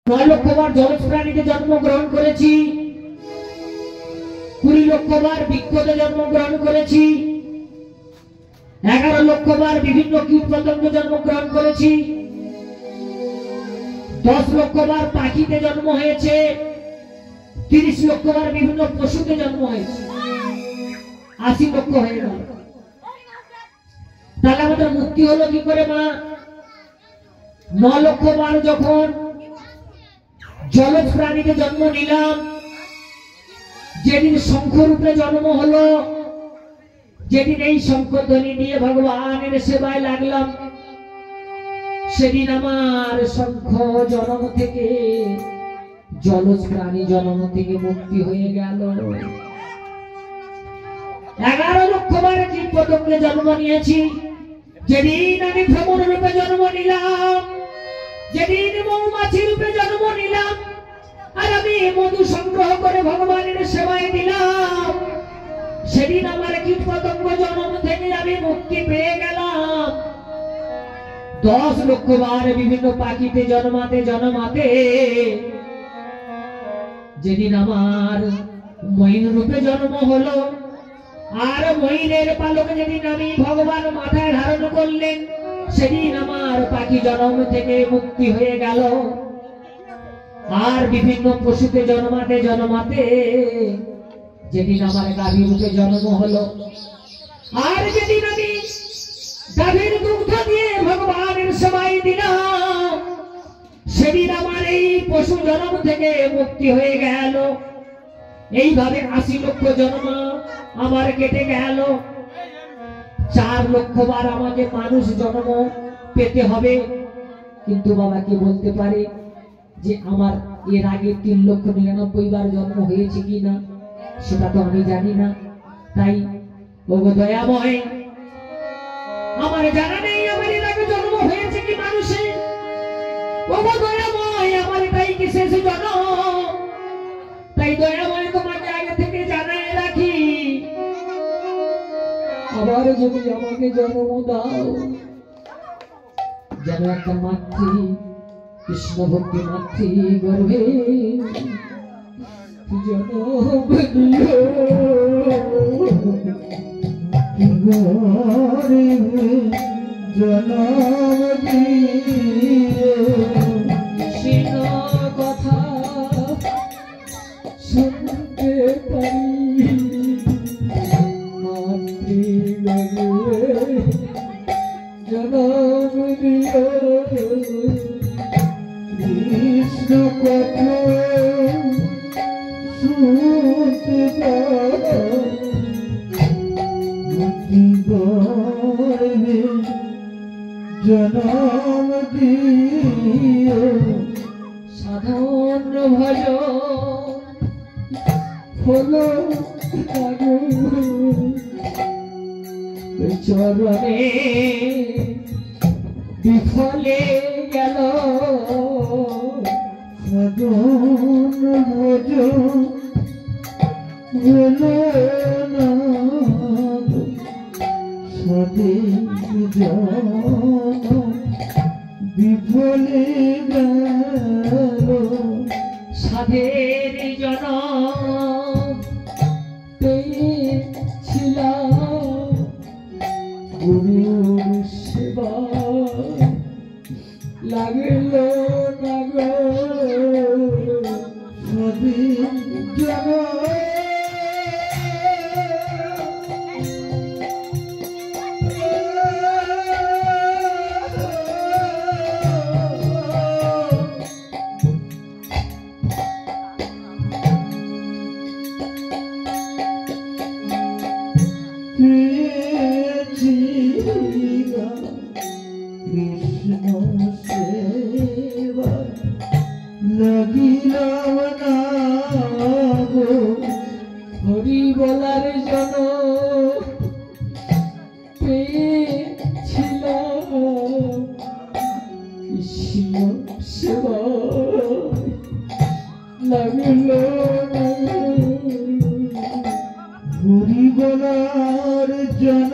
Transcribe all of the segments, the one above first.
9 লক্ষবার জলজ প্রাণীতে জন্মগ্রহণ করেছি, 20 লক্ষবার বৃক্ষতে জন্মগ্রহণ করেছি, 11 লক্ষবার বিভিন্ন কীট পতঙ্গে জন্মগ্রহণ করেছি, 10 লক্ষবার পাখিতে জন্ম হয়েছে, 30 লক্ষবার বিভিন্ন পশুতে জন্ম হয়েছে, 80 লক্ষ হয়ে গেল। তাহলে আমাদের মুক্তি হলো কি করে মা? 9 লক্ষবার যখন জলজ প্রাণীতে জন্ম নিলাম, যেদিন শঙ্খরূপে জন্ম হলো, যেদিন এই শঙ্খধ্বনি নিয়ে ভগবানের সেবায় লাগলাম, সেদিন আমার শঙ্খ জন্ম থেকে, জলজ প্রাণী জন্ম থেকে মুক্তি হয়ে গেল। 11 লক্ষবার কীট পতঙ্গে জন্ম নিয়েছি, যেদিন আমি ভ্রমণ রূপে জন্ম নিলাম, যেদিন মৌমাছি রূপে জন্ম নিলাম, আর আমি মধু সংগ্রহ করে ভগবানের সেবায় দিলাম, সেদিন আমার কীট পতঙ্গ জন্ম থেকে আমি মুক্তি পেয়ে গেলাম। 10 লক্ষবার বিভিন্ন পাখিতে জন্মাতে জন্মাতে যেদিন আমার ময়ূর রূপে জন্ম হলো, আর ময়ূরের পালক যেদিন আমি ভগবান মাথায় ধারণ করলেন, সেদিন আমার পাখি জন্ম থেকে মুক্তি হয়ে গেল। আর বিভিন্ন পশুতে জন্মাতে জন্মাতে যেদিন আমার গাভী রূপে জন্ম হলো, আর যেদিন আমি গাভীর দুগ্ধ দিয়ে ভগবানের সেবায় দিলাম, সেদিন আমার এই পশু জন্ম থেকে মুক্তি হয়ে গেল। এইভাবে 80 লক্ষ জন্ম আমার কেটে গেল। 4 লক্ষবার আমাকে মানুষ জন্ম পেতে হবে। কিন্তু বাবা কে বলতে পারে যে আমার এর আগে 3,99,000 বার জন্ম হয়েছে কিনা? সেটা তো আমি জানি না। তাই ওগো দয়াময়, আমার জানা নেই আমার এর আগে জন্ম হয়েছে কি মানুষে। ওগো দয়াময়, আমার এটাই কি শেষ জন্ম? তাই দয়াময় তোমাকে আগে থেকে জানাই রাখি, আবার যদি আমাকে জন্ম দাও, যেন একটা মাতৃ কৃষ্ণ ভক্তি মাতৃ গর্ভে জন্ম দিও, জন্ম দিও। কৃষ্ণ কথা শুনতে পারি, মাতৃ গর্ভে জন্ম দিও। কৃষ্ণ কথা শুনতে পারি, জনম দিও। সাধন ভজ হলো চরণে বিফলে গেল। সাধন ভজ হলো না, বিফলে গেল। সাধের জনম পেয়েছিলাম, গুরুর সেবা লাগল না গো। সাধের জনম কৃষ্ণ সেবা লাগিলাম না গো। হরি বলার জন পেয়েছিলাম, কৃষ্ণ সেবা লাগিল না। হরি বলার জন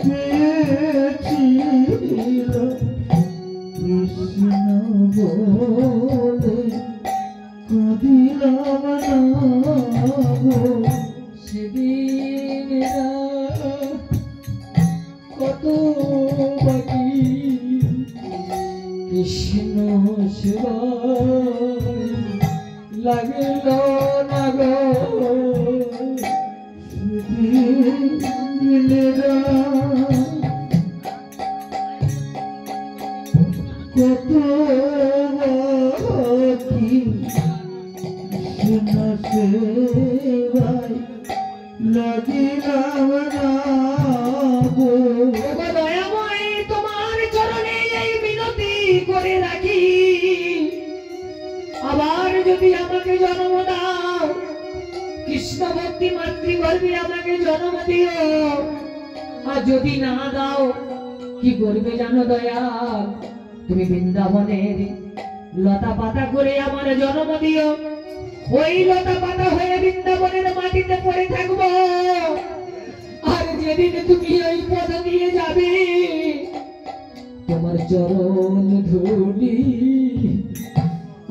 পেয়েছিলাম, কৃষ্ণ সেদিন কত বাকি কৃষ্ণ সেবায় লাগল না গো কত বাকি কৃষ্ণ সেবায় লাগিলাম না গো। দয়াময় তোমার চরণে এই বিনতি করে রাখি, আবার যদি আমাকে জন্ম দাও, কৃষ্ণ ভক্তি মাতৃগর্ভে আমাকে জন্ম দিও। আর যদি না দাও কি করবে জানো দয়াল, তুমি বৃন্দাবনের লতা পাতা করে আমার জন্ম দিও। ওই লতা পাতা হয়ে বৃন্দাবনের মাটিতে পড়ে থাকবো। আর যেদিন তুমি ওই পথ দিয়ে যাবে, তোমার চরণ ধুলি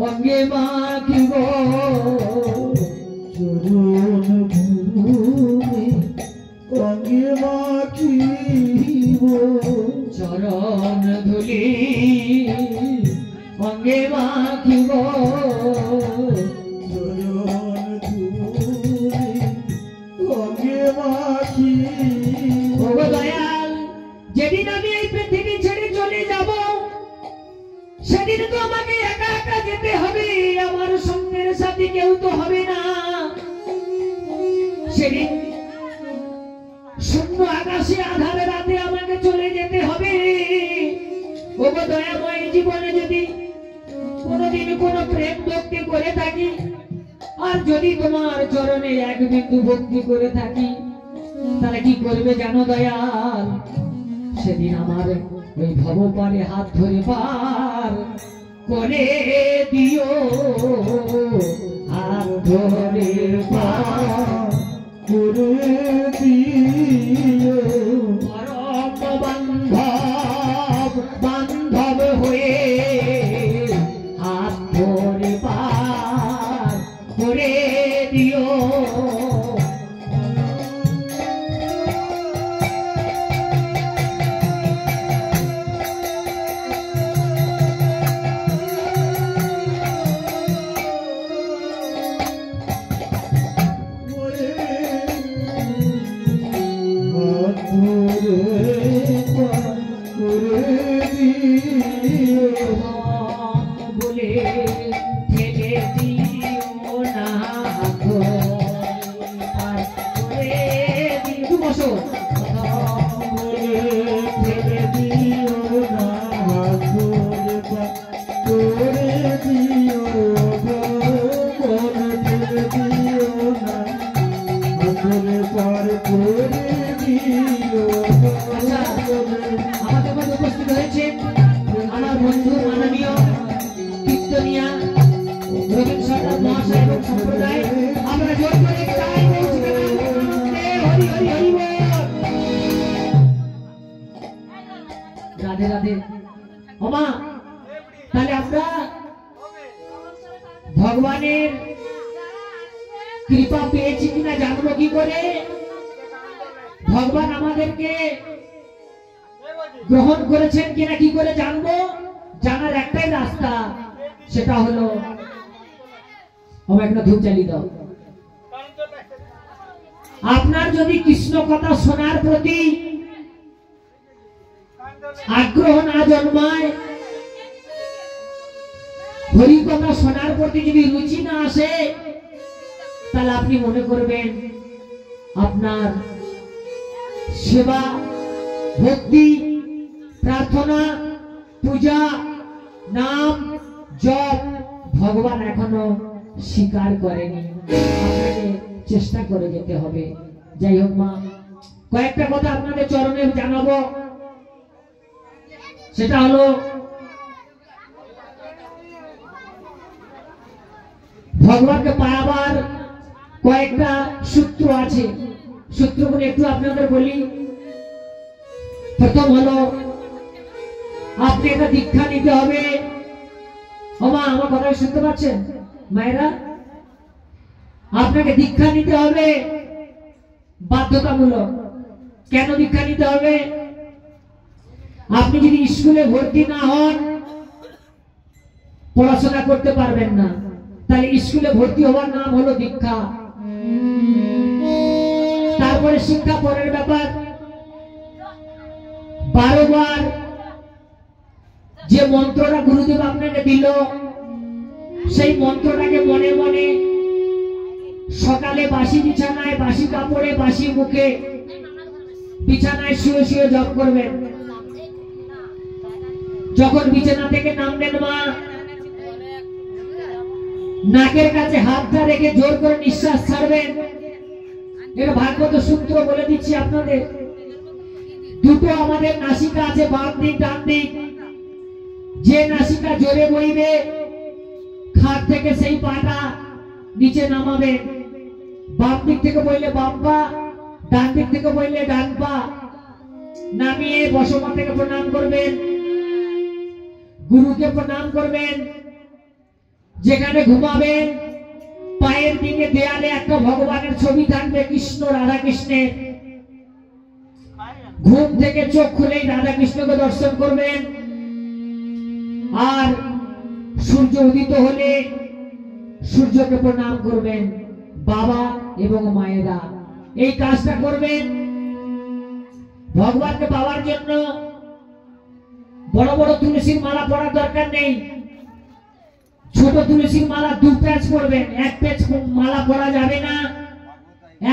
অঙ্গে মাখিব, চরণ ভূমি অঙ্গে মাখিব, চরণ ধুলি অঙ্গে মাখিব, চরণ ধুলি অঙ্গে মাখিব। ও দয়াল, যেদিন আমি এই পৃথিবী ছেড়ে চলে যাব, সেদিন তো আমাকে একা একা যেতে হবে, আমার সঙ্গের সাথে কেউ তো হবে না। সেদিন শূন্য আকাশে আধারে রাতে আমাকে চলে যেতে হবে। ওগো দয়াময়, জীবনে যদি কোনোদিন কোনো প্রেম ভক্তি করে থাকি, আর যদি তোমার চরণে এক বিন্দু ভক্তি করে থাকি, তাহলে কি করবে জানো দয়াল, সেদিন আমার ওই ভব পারে হাত ধরে পার করে দিও, হাত ধরে পার করে দিও, পরম বান্ধব বান্ধব হয়ে হাত ধরে পার করে দিও। বলে ফেলে দিও না, বসো, ফেলে দিও না, করে দিও, ফেলে দিও না, পার করে দিও। আমাদের মধ্যে উপস্থিত হয়েছে আমার বন্ধু মাননীয় কীর্তনিয়া রবীন্দ্র সরকার মহাশয় এবং সম্প্রদায়। আমরা জোর করে চাই হরি হরি হরি বল। রাধে রাধে। ওমা, তাহলে আমরা ভগবানের কৃপা পেয়েছি কিনা জানবো কি করে? ভগবান আমাদেরকে গ্রহণ করেছেন কিনা কি করে জানবো? জানার একটাই রাস্তা, সেটা হলো একটা ধূপ জ্বালিয়ে দাও। আপনার যদি কৃষ্ণ কথা শোনার প্রতি আগ্রহ না জন্মায়, হরি কথা শোনার প্রতি যদি রুচি না আসে, তাহলে আপনি মনে করবেন আপনার সেবা, ভক্তি, প্রার্থনা, পূজা, নাম, জপ ভগবান এখনো স্বীকার করেনি। আপনাকে চেষ্টা করে যেতে হবে। যাই হোক মা, কয়েকটা কথা আপনাদের চরণে জানাবো। সেটা হলো ভগবানকে পাওয়ার কয়েকটা সূত্র আছে। সূত্রগুলো একটু আপনাদের বলি। প্রথম হলো আপনি একটা দীক্ষা নিতে হবে। ও মা, আমার কথা শুনতে পাচ্ছেন? মায়েরা আপনাকে দীক্ষা নিতে হবে বাধ্যতামূলক। কেন দীক্ষা নিতে হবে? আপনি যদি স্কুলে ভর্তি না হন পড়াশোনা করতে পারবেন না, তাহলে স্কুলে ভর্তি হওয়ার নাম হলো দীক্ষা। তারপরে শিক্ষা পরের ব্যাপার। 12 বার যে মন্ত্রটা গুরুদেব আপনাকে দিল সেই মন্ত্রটাকে মনে মনে সকালে বাসি বিছানায়, বাসি কাপড়ে, বাসি মুখে বিছানায় শুয়ে শুয়ে জপ করবেন। যখন বিছানা থেকে নামবেন মা, নাকের কাছে হাতটা রেখে জোর করে নিঃশ্বাস ছাড়বেন। এটা ভাগবত সূত্র বলে দিচ্ছি আপনাদের। দুটো আমাদের নাসিকা আছে, বাম দিক ডান দিক। যে নাসিকা জোরে বইবে খাট থেকে সেই পাটা নিচে নামাবেন। বাম দিক থেকে বইলে বাম পা, ডান দিক থেকে বইলে ডান পা। নামিয়ে বসমা থেকে প্রণাম করবেন, গুরুকে প্রণাম করবেন। যেখানে ঘুমাবেন পায়ের দিকে দেয়ালে একটা ভগবানের ছবি থাকবে, কৃষ্ণ রাধা কৃষ্ণের। ঘুম থেকে চোখ খুলেই রাধা কৃষ্ণকে দর্শন করবেন। আর সূর্য উদিত হলে সূর্যকে প্রণাম করবেন, বাবা এবং মায়েরা। এই কাজটা করবেন। ভগবানকে পাওয়ার জন্য বড় বড় তুলসীর মালা পরার দরকার নেই। ছোট তুলসীর মালা 2 পেজ পড়বেন, 1 পেজ মালা পরা যাবে না।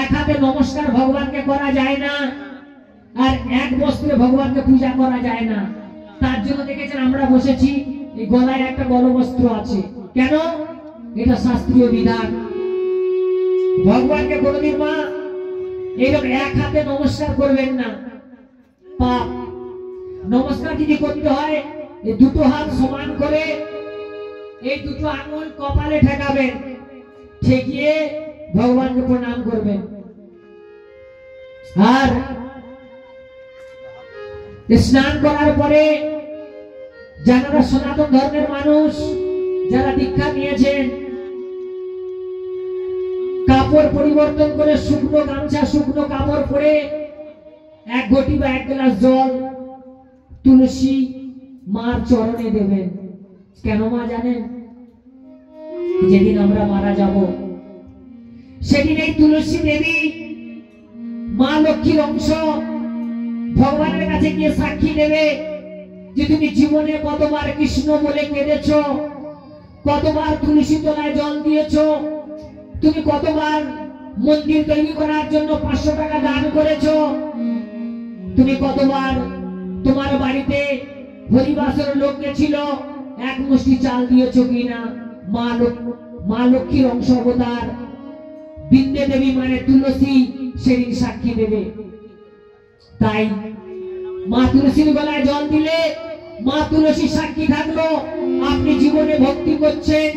এক হাতে নমস্কার ভগবানকে করা যায় না, আর এক বস্ত্রে ভগবানকে পূজা করা যায় না। তার জন্য দেখেছেন আমরা বসেছি, এই গলায় একটা গলবস্ত্র আছে। কেন? এটা শাস্ত্রীয় বিধান। ভগবানকে কোনদিন মা এইরকম এক হাতে নমস্কার করবেন না, পাপ। নমস্কার যদি করতে হয় এই দুটো হাত সমান করে এই দুটো আঙুল কপালে ঠেকাবেন, ঠেকিয়ে ভগবানকে প্রণাম করবেন। আর স্নান করার পরে যারা সনাতন ধর্মের মানুষ, যারা দীক্ষা নিয়েছেন, কাপড় পরিবর্তন করে শুকনো গামছা, শুকনো কাপড় পরে 1 ঘটি বা 1 গ্লাস জল তুলসী মার চরণে দেবেন। কেন মা জানেন? যেদিন আমরা মারা যাব সেদিন এই তুলসী দেবী মা লক্ষ্মীর অংশ ভগবানের কাছে গিয়ে সাক্ষী দেবে যে তুমি জীবনে কতবার কৃষ্ণ বলে কেঁদেছ, কতবার তুলসী তলায় জল দিয়েছ, তুমি কতবার মন্দির তৈরি করার জন্য 500 টাকা দান করেছ, তুমি কতবার তোমার বাড়িতে হরিবাসর লোক গেছিল, 1 মুষ্টি চাল দিয়েছ কিনা। মা লক্ষ্মীর অংশ অবতার বিন্দে দেবী মানে তুলসী সেদিন সাক্ষী দেবে। তাই মা তুলসীর গলায় জল দিলে মা তুলসী সাক্ষী থাকলো আপনি জীবনে ভক্তি করছেন।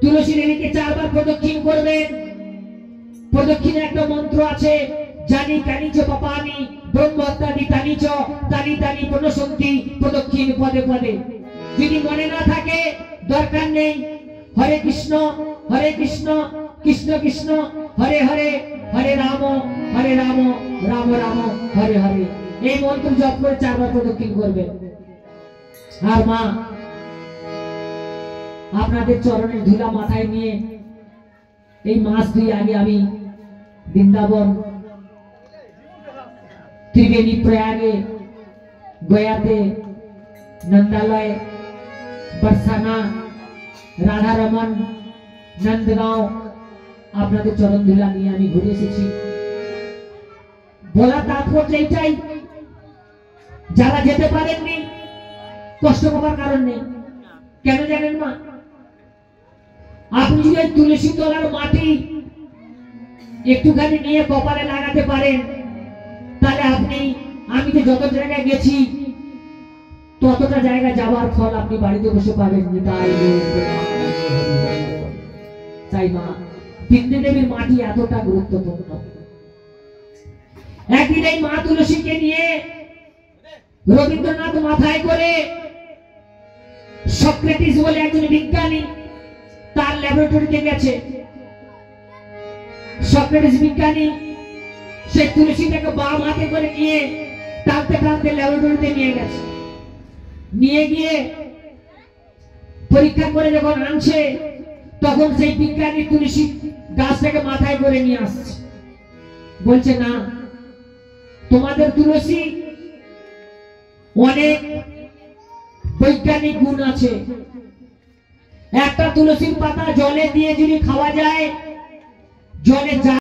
তুলসী দেবীকে 4 বার প্রদক্ষিণ করবেন। প্রদক্ষিণে একটা মন্ত্র আছে, জানি কানিচ পাপানি ব্রহ্মত্যাদি তানিচ তানি তানি প্রণশন্তি প্রদক্ষিণ পদে পদে। যদি মনে না থাকে দরকার নেই, হরে কৃষ্ণ কৃষ্ণ কৃষ্ণ হরে হরে, হরে রাম রাম রাম হরে হরে, এই মন্ত্র জপ করে 4 বার প্রদক্ষিণ করবেন। আর মা আপনাদের চরণের ধুলা মাথায় নিয়ে এই মাস 2 আগে আমি বৃন্দাবন, त्रिवेणी, प्रयागे, गयाते, नंदालय, बरसाना, राधा रमन, नंदगांव আপনাদের চরণ ধুলা নিয়ে আমি ঘুরে এসেছি। বলা তাৎপর্য এইটাই, যারা যেতে পারেননি কষ্ট পাওয়ার কারণ নেই। কেন জানেন মা? আপনি যদি তুলসী তলার মাটি একটুখানি নিয়ে কপালে লাগাতে পারেন, তাহলে আপনি, আমি যে যত জায়গায় গেছি ততটা জায়গা যাওয়ার ফল আপনি বাড়িতে বসে পাবেন। তাই মা বিন্দে দেবীর মাটি এতটা গুরুত্বপূর্ণ। একদিন এই মা তুলসীকে নিয়ে রবীন্দ্রনাথ মাথায় করে সক্রেটিস বলে একজন বিজ্ঞানী তার ল্যাবরেটরিতে গেছে। সক্রেটিস বিজ্ঞানী সেই তুলসীটাকে বাম হাতে করে নিয়ে টানতে টানতে ল্যাবরেটরিতে নিয়ে গেছে। নিয়ে গিয়ে পরীক্ষা করে যখন আনছে তখন সেই বিজ্ঞানী তুলসী গাছটাকে মাথায় করে নিয়ে আসছে। বলছে না, তোমাদের তুলসী অনেক বৈজ্ঞানিক গুণ আছে। একটা তুলসীর পাতা জলে দিয়ে যদি খাওয়া যায়, জলে